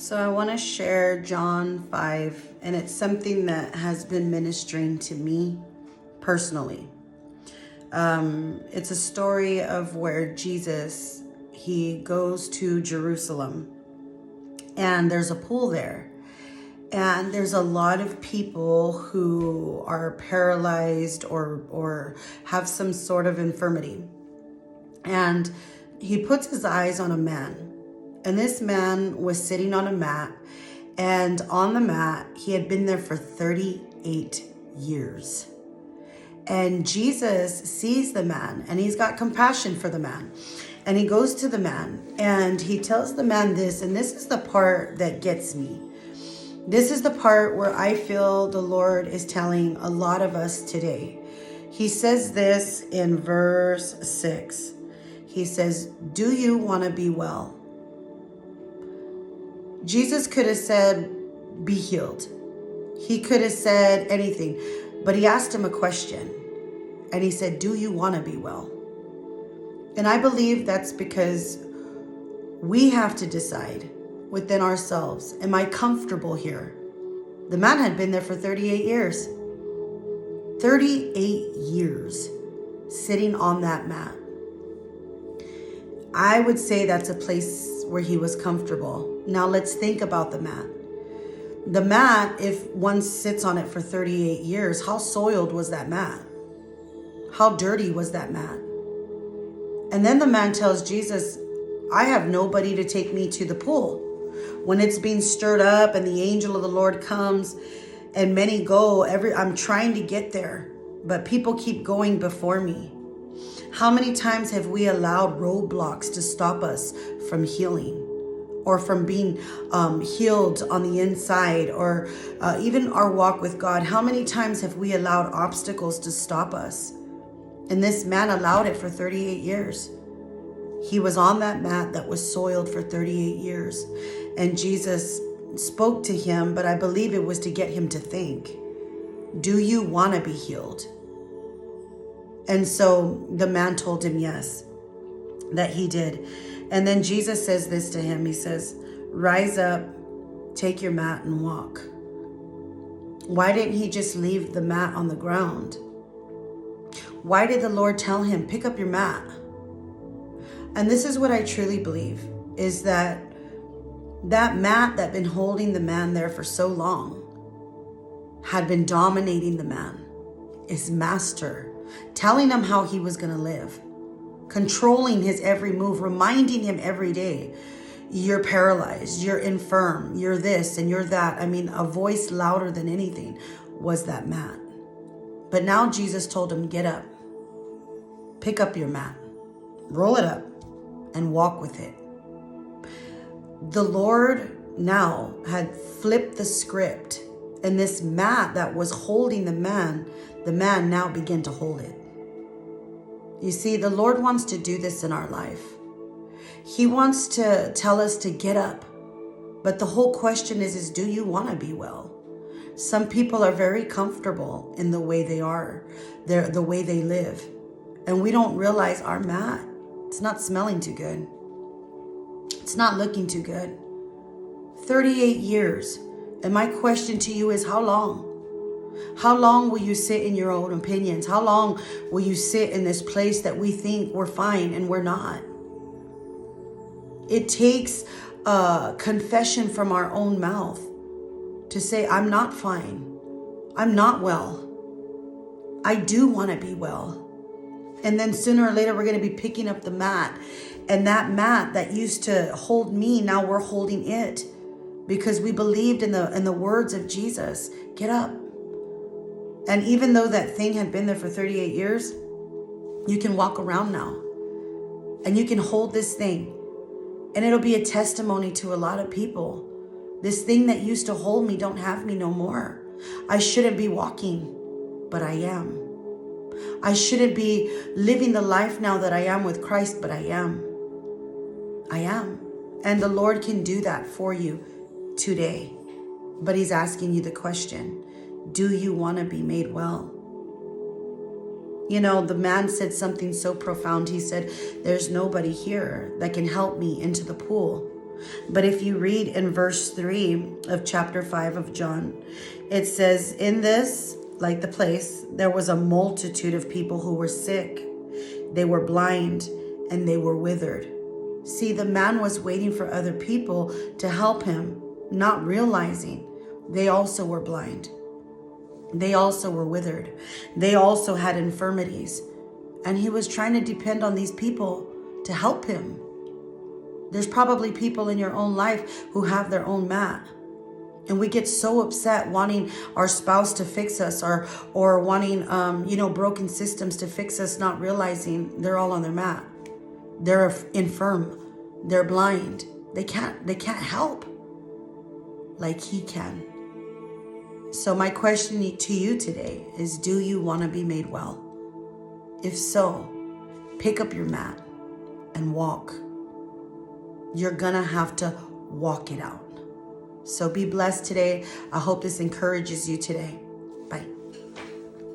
So I want to share John 5, and it's something that has been ministering to me personally. It's a story of where Jesus, he goes to Jerusalem, and there's a pool there. And there's a lot of people who are paralyzed or have some sort of infirmity. And he puts his eyes on a man. And this man was sitting on a mat. And on the mat, he had been there for 38 years. And Jesus sees the man, and he's got compassion for the man. And he goes to the man, and he tells the man this, and this is the part that gets me. This is the part where I feel the Lord is telling a lot of us today. He says this in verse 6. He says, "Do you want to be well?" Jesus could have said, "Be healed." He could have said anything, but he asked him a question. And he said, "Do you want to be well?" And I believe that's because we have to decide within ourselves, am I comfortable here? The man had been there for 38 years. 38 years sitting on that mat. I would say that's a place where he was comfortable. Now let's think about the mat. The mat, if one sits on it for 38 years, how soiled was that mat? How dirty was that mat? And then the man tells Jesus, "I have nobody to take me to the pool." When it's being stirred up and the angel of the Lord comes and many go, I'm trying to get there, but people keep going before me. How many times have we allowed roadblocks to stop us from healing or from being healed on the inside, or even our walk with God? How many times have we allowed obstacles to stop us? And this man allowed it for 38 years. He was on that mat that was soiled for 38 years. And Jesus spoke to him, but I believe it was to get him to think, do you want to be healed? And so the man told him yes, that he did. And then Jesus says this to him. He says, "Rise up, take your mat and walk." Why didn't he just leave the mat on the ground? Why did the Lord tell him, pick up your mat? And this is what I truly believe, is that mat that had been holding the man there for so long had been dominating the man, his master, telling him how he was going to live, controlling his every move, reminding him every day, you're paralyzed, you're infirm, you're this and you're that. I mean, a voice louder than anything was that mat. But now Jesus told him, get up, pick up your mat, roll it up, and walk with it. The Lord now had flipped the script, and this mat that was holding the man now began to hold it. You see, the Lord wants to do this in our life. He wants to tell us to get up. But the whole question is do you want to be well? Some people are very comfortable in the way they are, the way they live. And we don't realize our mat, it's not smelling too good. It's not looking too good. 38 years. And my question to you is, how long? How long will you sit in your own opinions? How long will you sit in this place that we think we're fine and we're not? It takes a confession from our own mouth to say, I'm not fine. I'm not well. I do want to be well. And then sooner or later, we're going to be picking up the mat. And that mat that used to hold me, now we're holding it. Because we believed in the words of Jesus. Get up. And even though that thing had been there for 38 years, you can walk around now. And you can hold this thing. And it'll be a testimony to a lot of people. This thing that used to hold me don't have me no more. I shouldn't be walking, but I am. I shouldn't be living the life now that I am with Christ, but I am. I am. And the Lord can do that for you today. But he's asking you the question, do you want to be made well? You know, the man said something so profound. He said, there's nobody here that can help me into the pool. But if you read in verse 3 of chapter 5 of John, it says, in this, like the place, there was a multitude of people who were sick. They were blind and they were withered. See, the man was waiting for other people to help him, not realizing they also were blind. They also were withered. They also had infirmities. And he was trying to depend on these people to help him. There's probably people in your own life who have their own mat. And we get so upset wanting our spouse to fix us or wanting, broken systems to fix us, not realizing they're all on their mat. They're infirm. They're blind. They can't help like he can. So my question to you today is, do you want to be made well? If so, pick up your mat and walk. You're gonna have to walk it out. So be blessed today. I hope this encourages you today.